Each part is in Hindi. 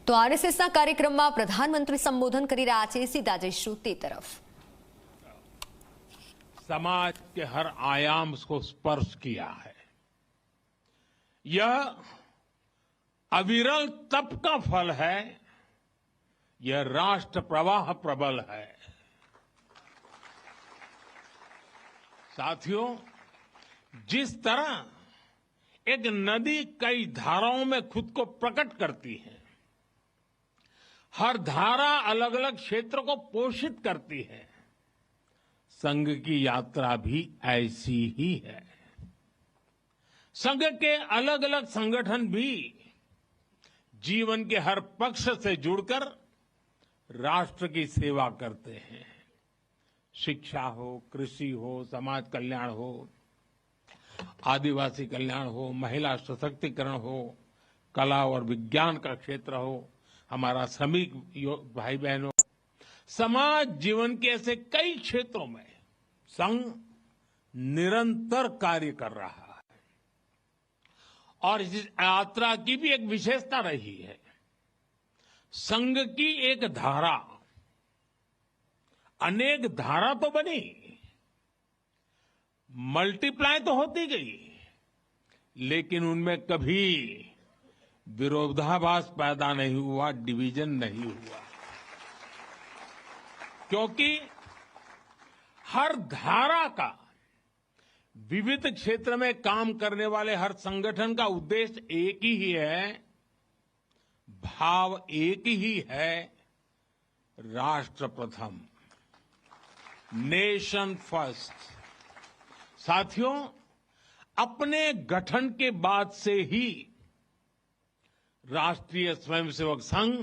તો આરએસએસના કાર્યક્રમમાં પ્રધાનમંત્રી સંબોધન કરી રહ્યા છે। સીધા જઈશું તે તરફ। समाज के हर आयाम को स्पर्श किया है। यह अविरल तप का फल है। यह राष्ट्र प्रवाह प्रबल है। साथियों, जिस तरह एक नदी कई धाराओं में खुद को प्रकट करती है, हर धारा अलग अलग क्षेत्र को पोषित करती है, संघ की यात्रा भी ऐसी ही है। संघ के अलग अलग संगठन भी जीवन के हर पक्ष से जुड़कर राष्ट्र की सेवा करते हैं। शिक्षा हो, कृषि हो, समाज कल्याण हो, आदिवासी कल्याण हो, महिला सशक्तिकरण हो, कला और विज्ञान का क्षेत्र हो, हमारा श्रमिक भाई बहनों, समाज जीवन के ऐसे कई क्षेत्रों में संघ निरंतर कार्य कर रहा है। और इस यात्रा की भी एक विशेषता रही है। संघ की एक धारा अनेक धारा तो बनी, मल्टीप्लाई तो होती गई, लेकिन उनमें कभी विरोधाभास पैदा नहीं हुआ, डिवीजन नहीं हुआ, क्योंकि हर धारा का विविध क्षेत्र में काम करने वाले हर संगठन का उद्देश्य एक ही है, भाव एक ही है, राष्ट्र प्रथम, नेशन फर्स्ट। साथियों, अपने गठन के बाद से ही राष्ट्रीय स्वयंसेवक संघ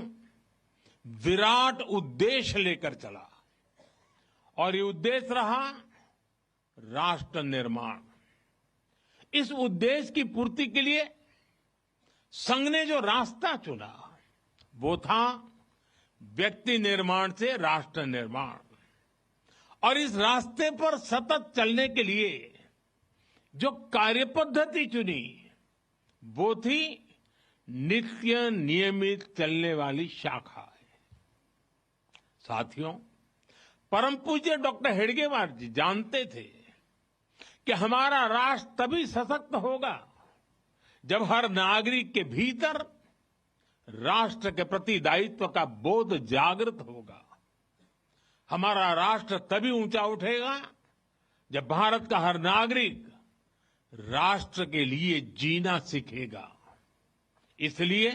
विराट उद्देश्य लेकर चला, और ये उद्देश्य रहा राष्ट्र निर्माण। इस उद्देश्य की पूर्ति के लिए संघ ने जो रास्ता चुना वो था व्यक्ति निर्माण से राष्ट्र निर्माण। और इस रास्ते पर सतत चलने के लिए जो कार्यपद्धति चुनी वो थी नित्य नियमित चलने वाली शाखा है। साथियों, परम पूज्य डॉक्टर हेडगेवार जी जानते थे कि हमारा राष्ट्र तभी सशक्त होगा जब हर नागरिक के भीतर राष्ट्र के प्रति दायित्व का बोध जागृत होगा। हमारा राष्ट्र तभी ऊंचा उठेगा जब भारत का हर नागरिक राष्ट्र के लिए जीना सीखेगा। इसलिए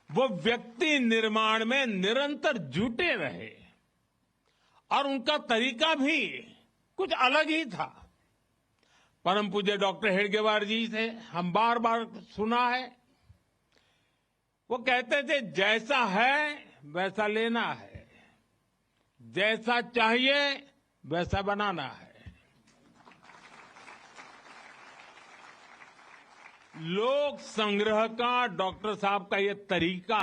वो व्यक्ति निर्माण में निरंतर जुटे रहे, और उनका तरीका भी कुछ अलग ही था। परम पूज्य डॉक्टर हेडगेवार जी से हम बार बार सुना है, वो कहते थे जैसा है वैसा लेना है, जैसा चाहिए वैसा बनाना है। लोक संग्रह का डॉक्टर साहब का ये तरीका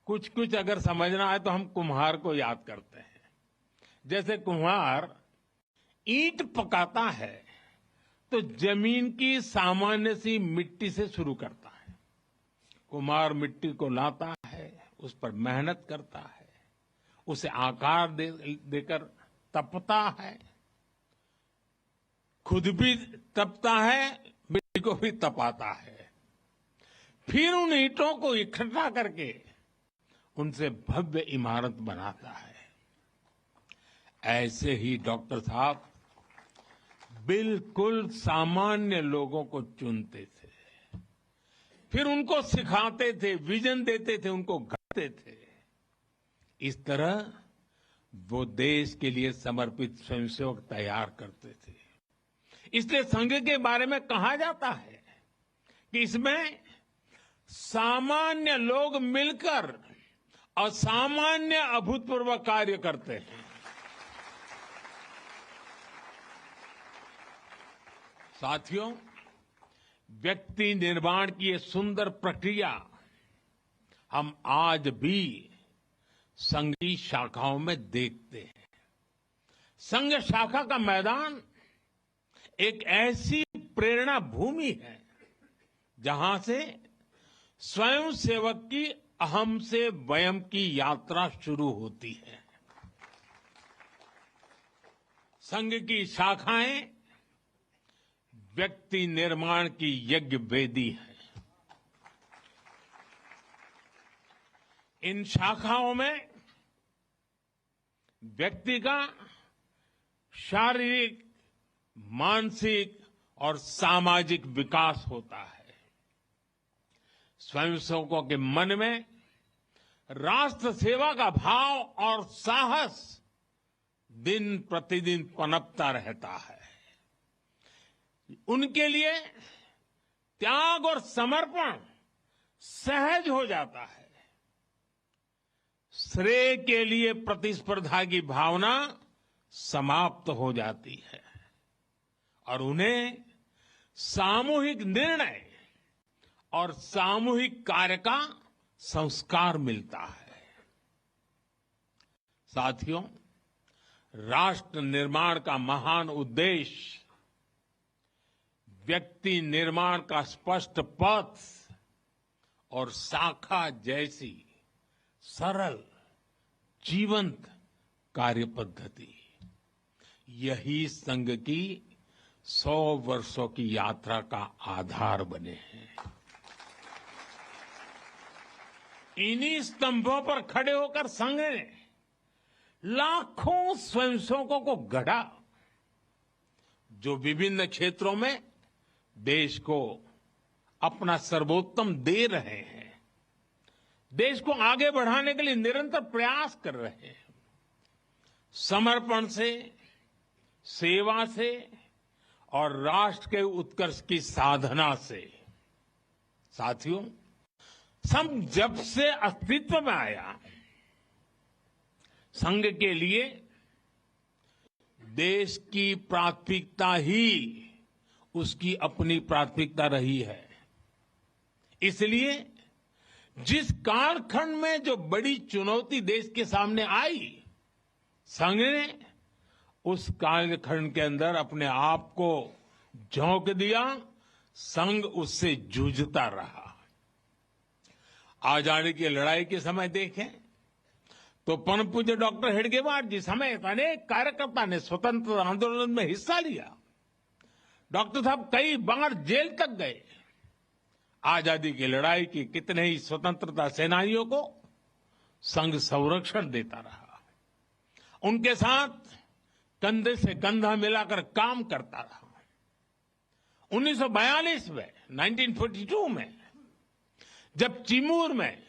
कुछ कुछ अगर समझना है तो हम कुम्हार को याद करते हैं। जैसे कुम्हार ईंट पकाता है तो जमीन की सामान्य सी मिट्टी से शुरू करता है। कुम्हार मिट्टी को लाता है, उस पर मेहनत करता है, उसे आकार देकर तपता है, खुद भी तपता है, मिट्टी को भी तपाता है, फिर उन ईंटों को इकट्ठा करके उनसे भव्य इमारत बनाता है। ऐसे ही डॉक्टर साहब बिल्कुल सामान्य लोगों को चुनते थे, फिर उनको सिखाते थे, विजन देते थे, उनको गढ़ते थे। इस तरह वो देश के लिए समर्पित स्वयंसेवक तैयार करते थे। इसलिए संघ के बारे में कहा जाता है कि इसमें सामान्य लोग मिलकर असामान्य अभूतपूर्व कार्य करते हैं। साथियों, व्यक्ति निर्माण की ये सुंदर प्रक्रिया हम आज भी संघ की शाखाओं में देखते हैं। संघ शाखा का मैदान एक ऐसी प्रेरणा भूमि है जहां से स्वयं सेवक की अहम से वयम की यात्रा शुरू होती है। संघ की शाखाएं व्यक्ति निर्माण की यज्ञ वेदी है। इन शाखाओं में व्यक्ति का शारीरिक, मानसिक और सामाजिक विकास होता है। स्वयंसेवकों के मन में राष्ट्र सेवा का भाव और साहस दिन प्रतिदिन पनपता रहता है। उनके लिए त्याग और समर्पण सहज हो जाता है। श्रेय के लिए प्रतिस्पर्धा की भावना समाप्त हो जाती है और उन्हें सामूहिक निर्णय और सामूहिक कार्य का संस्कार मिलता है। साथियों, राष्ट्र निर्माण का महान उद्देश्य व्यक्ति निर्माण का स्पष्ट पथ और शाखा जैसी सरल, जीवंत कार्य पद्धति, यही संघ की 100 वर्षों की यात्रा का आधार बने हैं। इन्हीं स्तंभों पर खड़े होकर संघ ने लाखों स्वयंसेवकों को गढ़ा, जो विभिन्न क्षेत्रों में देश को अपना सर्वोत्तम दे रहे हैं, देश को आगे बढ़ाने के लिए निरंतर प्रयास कर रहे हैं। समर्पण से, सेवा से और राष्ट्र के उत्कर्ष की साधना से। साथियों, संघ जब से अस्तित्व में आया, संघ के लिए देश की प्राथमिकता ही उसकी अपनी प्राथमिकता रही है। इसलिए जिस कालखंड में जो बड़ी चुनौती देश के सामने आई, संघ ने उस कालखंड के अंदर अपने आप को झोंक दिया। संघ उससे जूझता रहा। आजादी की लड़ाई के समय देखें तो परम पूज्य डॉक्टर हेडगेवार जी समेत अनेक कार्यकर्ता ने स्वतंत्रता आंदोलन में हिस्सा लिया। डॉक्टर साहब कई बार जेल तक गए। आजादी की लड़ाई की कितने ही स्वतंत्रता सेनानियों को संघ संरक्षण देता रहा। उनके साथ कंधे से कंधा मिलाकर काम करता रहा। 1942 में, 1942 में जब चिमूर में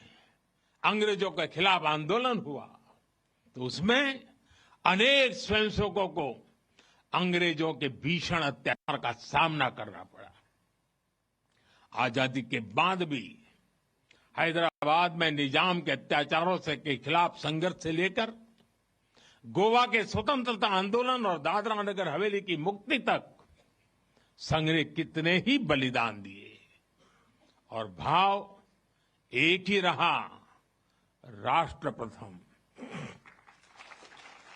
अंग्रेजों के खिलाफ आंदोलन हुआ, तो उसमें अनेक स्वयंसेवकों को अंग्रेजों के भीषण अत्याचार का सामना करना पड़ा। आजादी के बाद भी हैदराबाद में निजाम के अत्याचारों के खिलाफ संघर्ष से लेकर गोवा के स्वतंत्रता आंदोलन और दादरा नगर हवेली की मुक्ति तक संघ ने कितने ही बलिदान दिए और भाव एक ही रहा, राष्ट्र प्रथम।